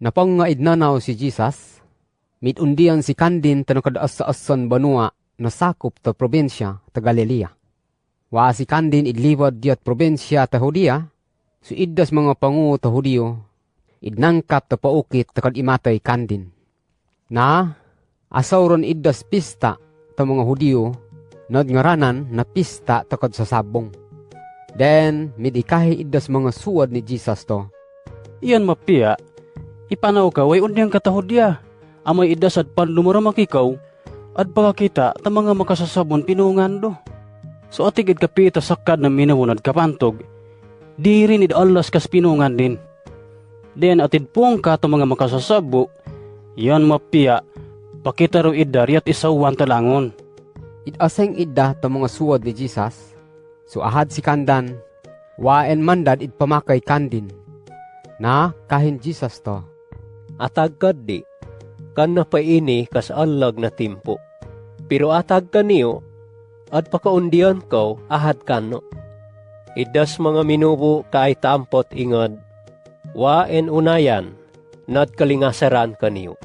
Napang nga idnanaw si Jesus, mitundian si Kandin tanakadaas sa asan banua na sakop ta probinsya ta Galilea. Wa si Kandin idliwad diat probinsya ta Judea, so iddas mga pangu ta Hudiyo, idnangkap ta paukit ta kad imatay Kandin. Na, asawron iddas pista ta mga Hudiyo, nadngaranan na pista ta kad sasabong. Then, midikahi iddas mga suwad ni Jesus to. Iyan mapia, ipanaw ka, way unyang katahudya. Amay idasad pan lumuramak ikaw, at pakakita ta mga makasasabon pinungan do. So atigid kapita sakad na minawunad kapantog, di rin idalas kas pinungan din. Den atid pong ka ta mga makasasabo, yan mapia, pakita ro idari at isawan talangon. Idaseng idda ta mga suwad ni Jesus, so ahad si Kandan, waen mandad idpamakay Kandin. Na, kahin Jesus to. Atag kaddi, kan na paini kas allag na timpo. Pero atag kaniyo, at pakaundian ko ahad kano. Idas mga minubo kay tampot ingad, waen unayan, nad kalingasaran kaniyo.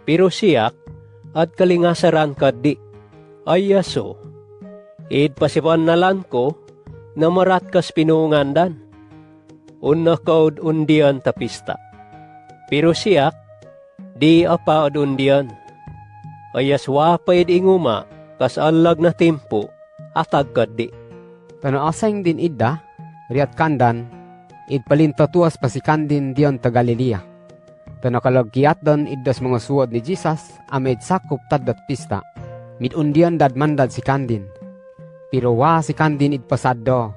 Pero siyak, at kalingasaran kaddi, ayaso. Id pasipan nalan ko, na marat kas pinungandan. Unna kaud undian tapista. Pero siyak, di apa undian. Ayas wapaid inguma, kas allag na timpo, atag kaddi. Tanaaseng din idda, riat Kandan, idpalintatuas pa si Kandin diyon ta Galilea. Tanakalagkiat don iddas mga suwad ni Jesus, amid sakop tadat pista, midundian dad mandad si Kandin. Pero wa si Kandin idpasado,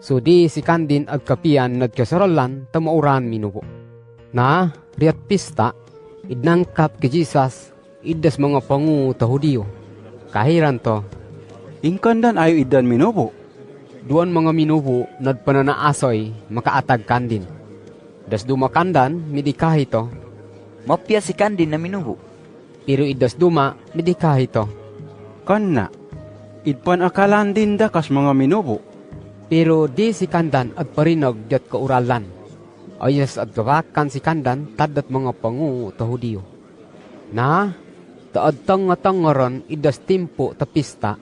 so di si Kandin ag kapian nagkasaralan tamauran minubo. Na, riat pista, idnangkap ki Jesus, iddas mga pangu ta Hudiyo. Kahiran to, Ingkandan ayo idan minubo. duan mga minubo nadpananaasoy makaatag Kandin. Das duma Kandan, midikahi to, Mapya si Kandin na minubo. pero iddas duma, midikahi to. Kanna, idpan akalan din da kas mga minubo. Pero di si Kandan at parinog diat kauralan. Ayas at gawakan si Kandan tadat mga pangu ta Hudiyo. Na, taad tangatangaran idas timpo ta pista,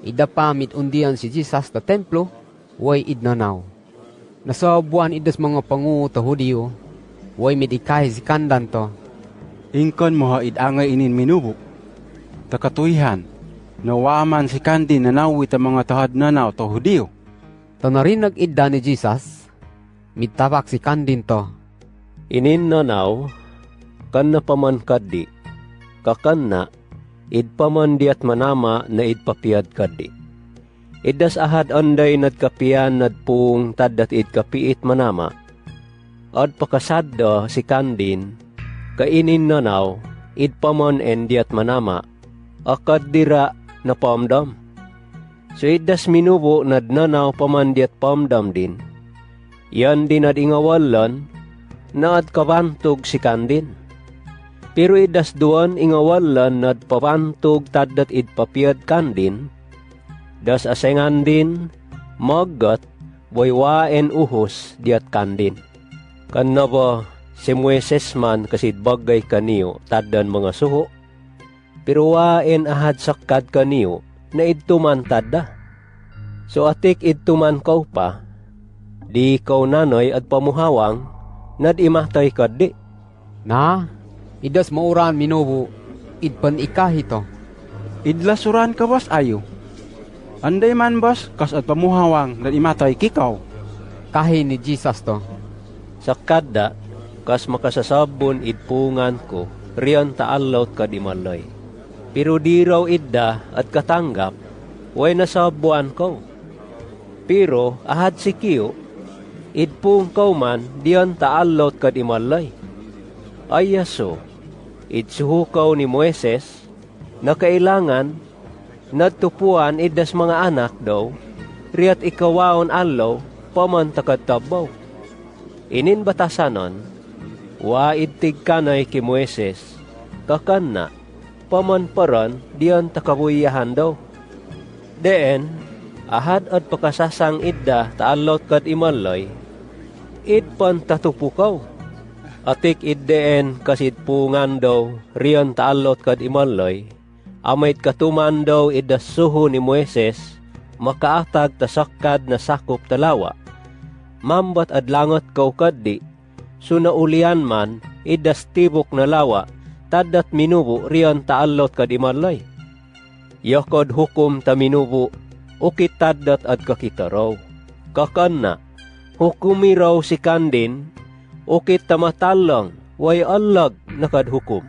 ida pamit undian si Jesus ta templo, way idnanaw. Nasabuan idas mga pangu ta Hudiyo, way midikay si Kandan to. Ingkan mo ha idangay inin minubo. Takatuihan, nawaman si Kandin na nawi ta mga tahad nanaw to Hudiyo. Tanarinag idda ni Jesus, mittabak si Kandin to. Inin nanaw, kan na paman kaddi, kakan na, id paman diat manama na id papiad kaddi. Idas ahad anday nadkapian nadpung tadat id kapiit manama. Ad pakasadda si Kandin, kainin nanaw, id paman en diat manama, akad dira na pamdam. So idas minubo nadnanaw paman diat pamdam din. Yan din ad ingawalan, na ad kabantog si Kandin. Pero idas duan ingawalan nad papantog tadat id papiad Kandin, das asengan din, maggat, waywaen uhos diat Kandin. Kan na ba si Moises man kasid bagay kaniyo tadan mga suho, pero waen ahad sakad kaniyo na idtuman tada. So atik idtuman kau pa, di kau nanoy at pamuhawang, nad imatay kaddi. Na, idas mauran minubo, idpan ikahi to. Idlasuran ka bas ayo. Anday man bas kas at pamuhawang na imatay kikaw. Kahi ni Jesus to. Sa kada, kas makasasabon idpungan ko, riyan taalaut ka di malay. Pero di raw idda at katanggap, way nasabuan ko. Pero ahad si Kiyo, idpung ko man diyan taalaut ka di malay. Ayaso, idsuhukaw ni Moises, na kailangan, nadtupuan idas mga anak daw, riyat ikawaon alaw, paman takadtabaw. Inin batasanon, wa idtig kanay ki Moises, kakanna, pamanparan diyan takabuyahan daw. Deen, ahad at pakasasang idda taalot kad imalay, idpan tatupukaw. Atik iddeen kasid pungan daw, riyan taalot kad imalay, amait katuman daw idas suho ni Moises, makaatag tasakad na sakop talawa. Mambat adlangot kau kaddi, sunaulian man, idas tibok na lawa, tadat minubo riyan taalot kad imalay. Yakod hukum ta minubo, ukit tadat at kakita raw. Kakanna, hukumi raw si kandin, ukit tamatalang, way allag nakad hukum.